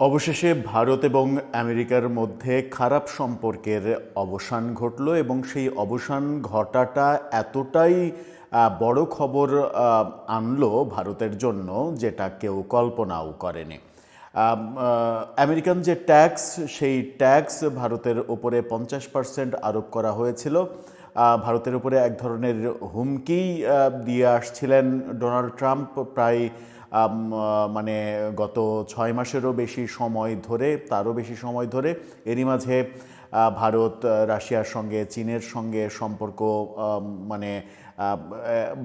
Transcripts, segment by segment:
অবশেষে ভারত এবং আমেরিকার মধ্যে খারাপ সম্পর্কের অবসান ঘটল এবং সেই অবসান ঘটাটা এতটাই বড় খবর আনলো ভারতের জন্য, যেটা কেউ কল্পনাও করেনি। আমেরিকান যে ট্যাক্স, সেই ট্যাক্স ভারতের ওপরে 50% আরোপ করা হয়েছিল। ভারতের উপরে এক ধরনের হুমকি দিয়ে আসছিলেন ডোনাল্ড ট্রাম্প প্রায় মানে গত 6 মাসেরও বেশি সময় ধরে, তারও বেশি সময় ধরে। এরই মাঝে ভারত রাশিয়ার সঙ্গে, চীনের সঙ্গে সম্পর্ক মানে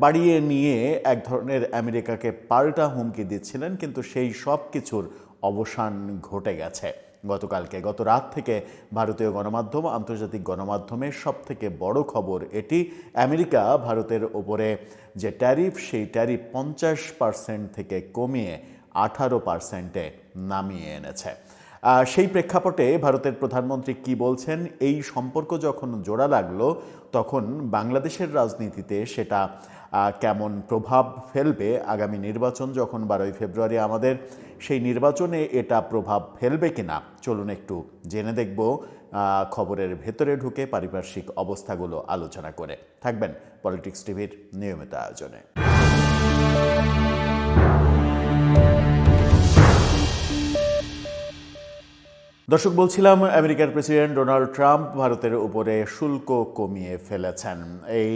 বাড়িয়ে নিয়ে এক ধরনের আমেরিকাকে পাল্টা হুমকি দিচ্ছিলেন, কিন্তু সেই সব কিছুর অবসান ঘটে গেছে গতকালকে। গত রাত থেকে ভারতীয় গণমাধ্যম, আন্তর্জাতিক গণমাধ্যমের সব থেকে বড় খবর এটি, আমেরিকা ভারতের ওপরে যে ট্যারিফ, সেই ট্যারিফ 50% থেকে কমিয়ে 18%-এ নামিয়ে এনেছে। সেই প্রেক্ষাপটে ভারতের প্রধানমন্ত্রী কি বলছেন, এই সম্পর্ক যখন জোড়া লাগলো তখন বাংলাদেশের রাজনীতিতে সেটা কেমন প্রভাব ফেলবে, আগামী নির্বাচন যখন 12ই ফেব্রুয়ারি আমাদের, সেই নির্বাচনে এটা প্রভাব ফেলবে কিনা, চলুন একটু জেনে দেখব খবরের ভেতরে ঢুকে, পারিপার্শ্বিক অবস্থাগুলো আলোচনা করে। থাকবেন পলিটিক্স টিভির নিয়মিত আয়োজনে। দর্শক, বলছিলাম আমেরিকার প্রেসিডেন্ট ডোনাল্ড ট্রাম্প ভারতের উপরে শুল্ক কমিয়ে ফেলেছেন। এই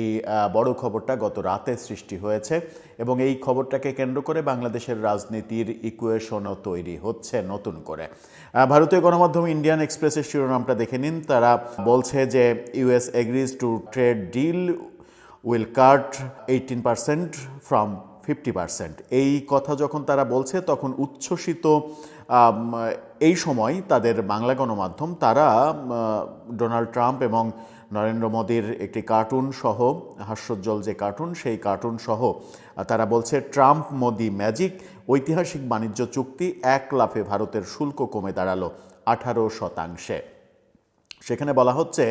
বড় খবরটা গত রাতে সৃষ্টি হয়েছে এবং এই খবরটাকে কেন্দ্র করে বাংলাদেশের রাজনীতির ইকুয়েশনও তৈরি হচ্ছে নতুন করে। ভারতীয় গণমাধ্যম ইন্ডিয়ান এক্সপ্রেসের শিরোনামটা দেখে নিন। তারা বলছে যে US agrees to trade deal will cut 18% from 50%। এই কথা যখন তারা বলছে তখন উচ্ছ্বসিত এই সময় তাদের বাংলা গণমাধ্যম, তারা ডোনাল্ড ট্রাম্প এবং নরেন্দ্র মোদীর একটি কার্টুন সহ, হাস্যোজ্জ্বল যে কার্টুন, সেই কার্টুন সহ তারা বলছে ট্রাম্প মোদি ম্যাজিক, ঐতিহাসিক বাণিজ্য চুক্তি, এক লাফে ভারতের শুল্ক কমে দাঁড়ালো 18%। সেখানে বলা হচ্ছে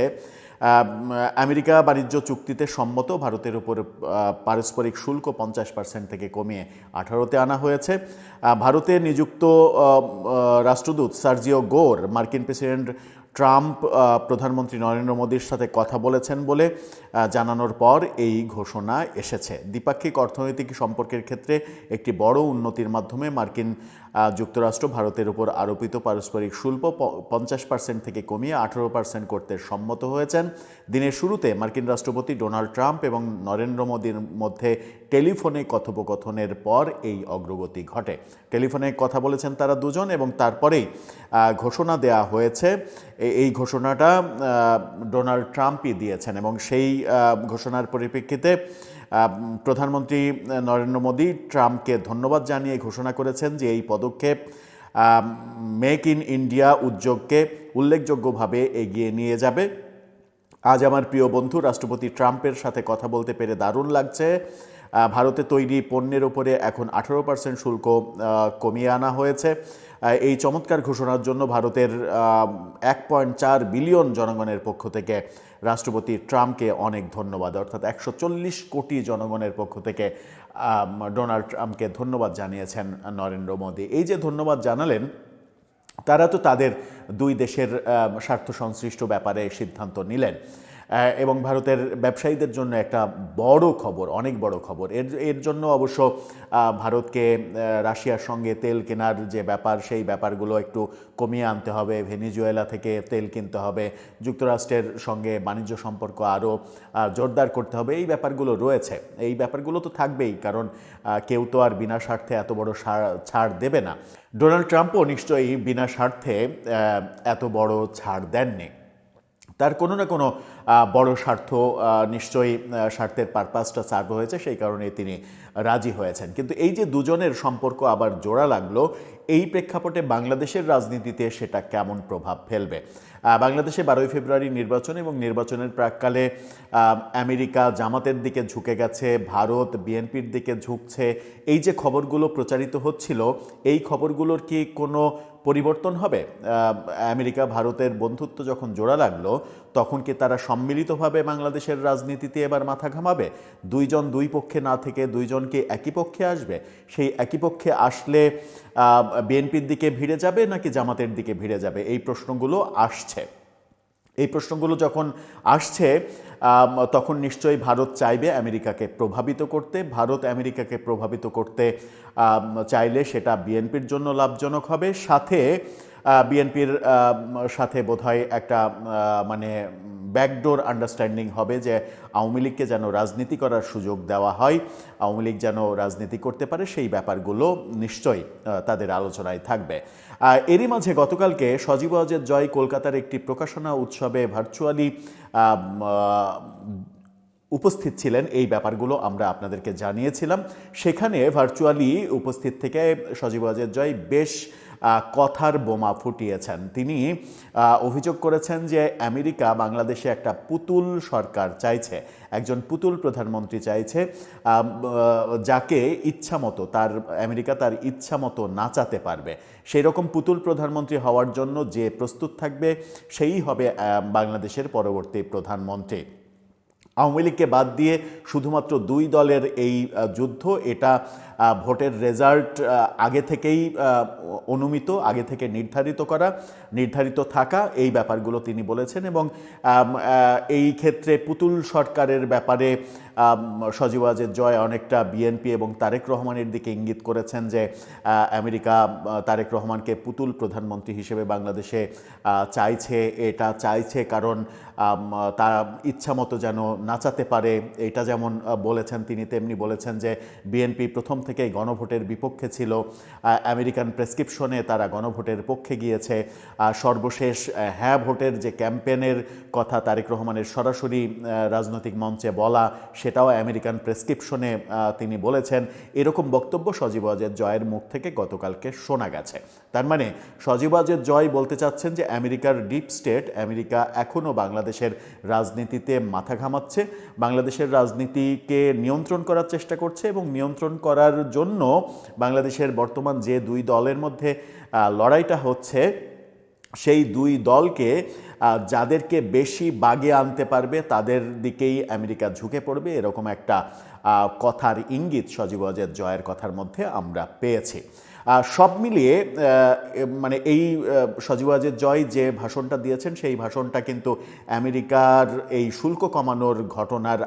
আমেরিকা বাণিজ্য চুক্তিতে সম্মত, ভারতের উপর পারস্পরিক শুল্ক 50% থেকে কমিয়ে 18-তে আনা হয়েছে। ভারতে নিযুক্ত রাষ্ট্রদূত সার্জিও গোর মার্কিন প্রেসিডেন্ট ট্রাম্প প্রধানমন্ত্রী নরেন্দ্র মোদীর সাথে কথা বলেছেন বলে জানানোর পর এই ঘোষণা এসেছে। দ্বিপাক্ষিক অর্থনৈতিক সম্পর্কের ক্ষেত্রে একটি বড় উন্নতির মাধ্যমে মার্কিন যুক্তরাষ্ট্র ভারতের উপর আরোপিত পারস্পরিক শুল্ক 50% থেকে কমিয়ে 18% করতে সম্মত হয়েছেন। দিনের শুরুতে মার্কিন রাষ্ট্রপতি ডোনাল্ড ট্রাম্প এবং নরেন্দ্র মোদীর মধ্যে টেলিফোনে কথোপকথনের পর এই অগ্রগতি ঘটে। টেলিফোনে কথা বলেছেন তারা দুজন এবং তারপরেই ঘোষণা দেয়া হয়েছে। এই ঘোষণাটা ডোনাল্ড ট্রাম্পই দিয়েছেন এবং সেই ঘোষণার পরিপ্রেক্ষিতে প্রধানমন্ত্রী নরেন্দ্র মোদী ট্রাম্পকে ধন্যবাদ জানিয়ে ঘোষণা করেছেন যে এই পদক্ষেপ মেক ইন ইন্ডিয়া উদ্যোগকে উল্লেখযোগ্যভাবে এগিয়ে নিয়ে যাবে। আজ আমার প্রিয় বন্ধু রাষ্ট্রপতি ট্রাম্পের সাথে কথা বলতে পেরে দারুণ লাগছে। ভারতে তৈরি পণ্যের উপরে এখন 18% শুল্ক কমিয়ে আনা হয়েছে। এই চমৎকার ঘোষণার জন্য ভারতের 1.4 বিলিয়ন জনগণের পক্ষ থেকে রাষ্ট্রপতি ট্রাম্পকে অনেক ধন্যবাদ। অর্থাৎ 140 কোটি জনগণের পক্ষ থেকে ডোনাল্ড ট্রাম্পকে ধন্যবাদ জানিয়েছেন নরেন্দ্র মোদী। এই যে ধন্যবাদ জানালেন, তারা তো তাদের দুই দেশের স্বার্থ সংশ্লিষ্ট ব্যাপারে সিদ্ধান্ত নিলেন এবং ভারতের ব্যবসায়ীদের জন্য একটা বড় খবর, অনেক বড় খবর। এর জন্য অবশ্য ভারতকে রাশিয়ার সঙ্গে তেল কেনার যে ব্যাপার, সেই ব্যাপারগুলো একটু কমিয়ে আনতে হবে, ভেনিজুয়েলা থেকে তেল কিনতে হবে, যুক্তরাষ্ট্রের সঙ্গে বাণিজ্য সম্পর্ক আরও জোরদার করতে হবে, এই ব্যাপারগুলো রয়েছে। এই ব্যাপারগুলো তো থাকবেই, কারণ কেউ তো আর বিনা স্বার্থে এত বড় ছাড় দেবে না। ডোনাল্ড ট্রাম্পও নিশ্চয়ই বিনা স্বার্থে এত বড় ছাড় দেননি। তার কোনো না কোনো বড় স্বার্থ নিশ্চয়ই, স্বার্থের পারপাসটা সার্ভ হয়েছে, সেই কারণে তিনি রাজি হয়েছেন। কিন্তু এই যে দুজনের সম্পর্ক আবার জোড়া লাগলো, এই প্রেক্ষাপটে বাংলাদেশের রাজনীতিতে সেটা কেমন প্রভাব ফেলবে? বাংলাদেশে 12ই ফেব্রুয়ারি নির্বাচন এবং নির্বাচনের প্রাক্কালে আমেরিকা জামাতের দিকে ঝুঁকে গেছে, ভারত বিএনপির দিকে ঝুঁকছে। এই যে খবরগুলো প্রচারিত হচ্ছিল, এই খবরগুলোর কি কোনো পরিবর্তন হবে? আমেরিকা ভারতের বন্ধুত্ব যখন জোড়া লাগলো তখন কি তারা সম্মিলিতভাবে বাংলাদেশের রাজনীতিতে এবার মাথা ঘামাবে? দুইজন দুই পক্ষে না থেকে দুইজন কি একই পক্ষে আসবে? সেই একই পক্ষে আসলে বিএনপির দিকে ভিড়ে যাবে নাকি জামাতের দিকে ভিড়ে যাবে? এই প্রশ্নগুলো আসছে। এই প্রশ্নগুলো যখন আসছে তখন নিশ্চয়ই ভারত চাইবে আমেরিকাকে প্রভাবিত করতে। ভারত আমেরিকাকে প্রভাবিত করতে চাইলে সেটা বিএনপির জন্য লাভজনক হবে, সাথে বিএনপির সাথে বোধহয় একটা মানে ব্যাকডোর আন্ডারস্ট্যান্ডিং হবে যে আওয়ামী লীগকে যেন রাজনীতি করার সুযোগ দেওয়া হয়, আওয়ামী লীগ যেন রাজনীতি করতে পারে, সেই ব্যাপারগুলো নিশ্চয়ই তাদের আলোচনায় থাকবে। এরই মাঝে গতকালকে সজীব ওয়াজেদ জয় কলকাতার একটি প্রকাশনা উৎসবে ভার্চুয়ালি উপস্থিত ছিলেন। এই ব্যাপারগুলো আমরা আপনাদেরকে জানিয়েছিলাম। সেখানে ভার্চুয়ালি উপস্থিত থেকে সজীব ওয়াজেদ জয় বেশ কথার বোমা ফুটিয়েছেন। তিনি অভিযোগ করেছেন যে আমেরিকা বাংলাদেশে একটা পুতুল সরকার চাইছে, একজন পুতুল প্রধানমন্ত্রী চাইছে, যাকে ইচ্ছামতো আমেরিকা তার ইচ্ছামতো নাচাতে পারবে। সেই রকম পুতুল প্রধানমন্ত্রী হওয়ার জন্য যে প্রস্তুত থাকবে সেই হবে বাংলাদেশের পরবর্তী প্রধানমন্ত্রী। আওয়ামী লীগকে বাদ দিয়ে শুধুমাত্র দুই দলের এই যুদ্ধ, এটা ভোটের রেজাল্ট আগে থেকেই অনুমিত, আগে থেকে নির্ধারিত থাকা, এই ব্যাপারগুলো তিনি বলেছেন। এবং এই ক্ষেত্রে পুতুল সরকারের ব্যাপারে সজীব ওয়াজেদ জয় অনেকটা বিএনপি এবং তারেক রহমানের দিকে ইঙ্গিত করেছেন যে আমেরিকা তারেক রহমানকে পুতুল প্রধানমন্ত্রী হিসেবে বাংলাদেশে চাইছে কারণ তার ইচ্ছা মতো যেন নাচাতে পারে। এটা যেমন বলেছেন তিনি, তেমনি বলেছেন যে বিএনপি প্রথম থেকেই গণভোটের বিপক্ষে ছিল, আমেরিকান প্রেসক্রিপশনে তারা গণভোটের পক্ষে গিয়েছে। সর্বশেষ হ্যাঁ ভোটের যে ক্যাম্পেনের কথা তারেক রহমানের সরাসরি রাজনৈতিক মঞ্চে বলা, সেটাও আমেরিকান প্রেসক্রিপশনে তিনি বলেছেন। এরকম বক্তব্য সজীব ওয়াজেদ জয়ের মুখ থেকে গতকালকে শোনা গেছে। তার মানে সজীব ওয়াজেদ জয় বলতে চাচ্ছেন যে আমেরিকার ডিপ স্টেট, আমেরিকা এখনও বাংলাদেশের রাজনীতিতে মাথা ঘামাচ্ছে, বাংলাদেশের রাজনীতিকে নিয়ন্ত্রণ করার চেষ্টা করছে, এবং নিয়ন্ত্রণ করার জন্য বাংলাদেশের বর্তমান যে দুই দলের মধ্যে লড়াইটা হচ্ছে, সেই দুই দলকে যাদেরকে বেশি বাগে আনতে পারবে তাদের দিকেই আমেরিকা ঝুঁকে পড়বে, এরকম একটা কথার ইঙ্গিত সজীব ওয়াজেদ জয়ের কথার মধ্যে আমরা পেয়েছি। সব মিলিয়ে মানে এই সজীব ওয়াজেদ জয় যে ভাষণটা দিয়েছেন, সেই ভাষণটা কিন্তু আমেরিকার এই শুল্ক কমানোর ঘটনার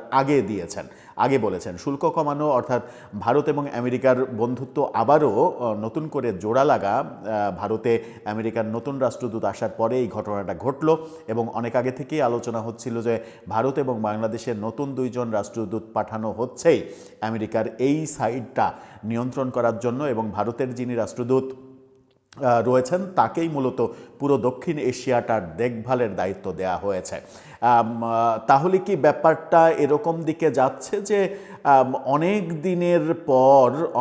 আগে বলেছেন শুল্ক কমানো অর্থাৎ ভারত এবং আমেরিকার বন্ধুত্ব আবারও নতুন করে জোড়া লাগা, ভারতে আমেরিকার নতুন রাষ্ট্রদূত আসার পরে এই ঘটনাটা ঘটল। এবং অনেক আগে থেকেই আলোচনা হচ্ছিল যে ভারত এবং বাংলাদেশের নতুন দুইজন রাষ্ট্রদূত পাঠানো হচ্ছেই আমেরিকার এই সাইডটা নিয়ন্ত্রণ করার জন্য, এবং ভারতের যিনি রাষ্ট্রদূত রয়েছেন তাকেই মূলত পুরো দক্ষিণ এশিয়াটার দেখভালের দায়িত্ব দেয়া হয়েছে। তাহলে কি ব্যাপারটা এরকম দিকে যাচ্ছে যে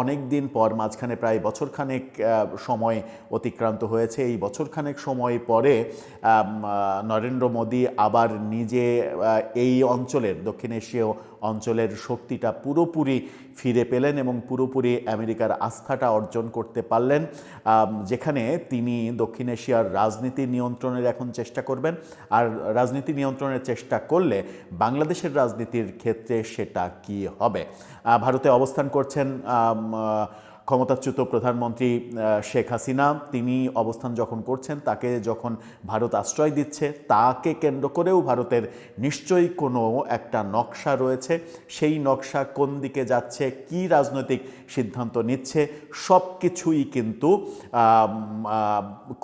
অনেক দিন পর মাঝখানে প্রায় বছরখানেক সময় অতিক্রান্ত হয়েছে, এই বছরখানেক সময় পরে নরেন্দ্র মোদী আবার নিজে এই অঞ্চলের, দক্ষিণ এশীয় অঞ্চলের শক্তিটা পুরোপুরি ফিরে পেলেন এবং পুরোপুরি আমেরিকার আস্থাটা অর্জন করতে পারলেন, যেখানে তিনি দক্ষিণ এশিয়ার রাজনীতি নিয়ন্ত্রণের এখন চেষ্টা করবেন। আর রাজনীতি নিয়ন্ত্রণের চেষ্টা করলে বাংলাদেশের রাজনীতির ক্ষেত্রে সেটা কি হবে? ভারতে অবস্থান করছেন ক্ষমতাচ্যুত প্রধানমন্ত্রী শেখ হাসিনা। তিনি অবস্থান যখন করছেন, তাকে যখন ভারত আশ্রয় দিচ্ছে, তাকে কেন্দ্র করেও ভারতের নিশ্চয়ই কোনো একটা নকশা রয়েছে। সেই নকশা কোন দিকে যাচ্ছে, কি রাজনৈতিক সিদ্ধান্ত নিচ্ছে, সব কিছুই কিন্তু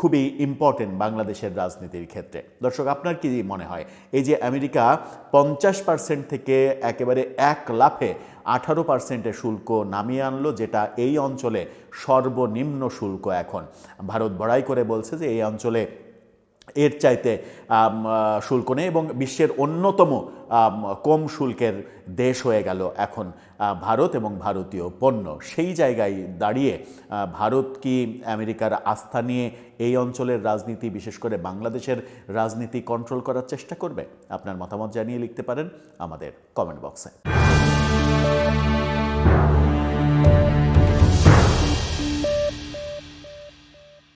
খুবই ইম্পর্টেন্ট বাংলাদেশের রাজনীতির ক্ষেত্রে। দর্শক, আপনার কি মনে হয় এই যে আমেরিকা 50% থেকে একেবারে এক লাফে 18% শুল্ক নামিয়ে আনলো, যেটা এই অঞ্চলে সর্বনিম্ন শুল্ক? এখন ভারত বড়াই করে বলছে যে এই অঞ্চলে এর চাইতে শুল্ক নেই এবং বিশ্বের অন্যতম কম শুল্কের দেশ হয়ে গেল এখন ভারত এবং ভারতীয় পণ্য। সেই জায়গায় দাঁড়িয়ে ভারত কি আমেরিকার আস্থা নিয়ে এই অঞ্চলের রাজনীতি, বিশেষ করে বাংলাদেশের রাজনীতি কন্ট্রোল করার চেষ্টা করবে? আপনার মতামত জানিয়ে লিখতে পারেন আমাদের কমেন্ট বক্সে।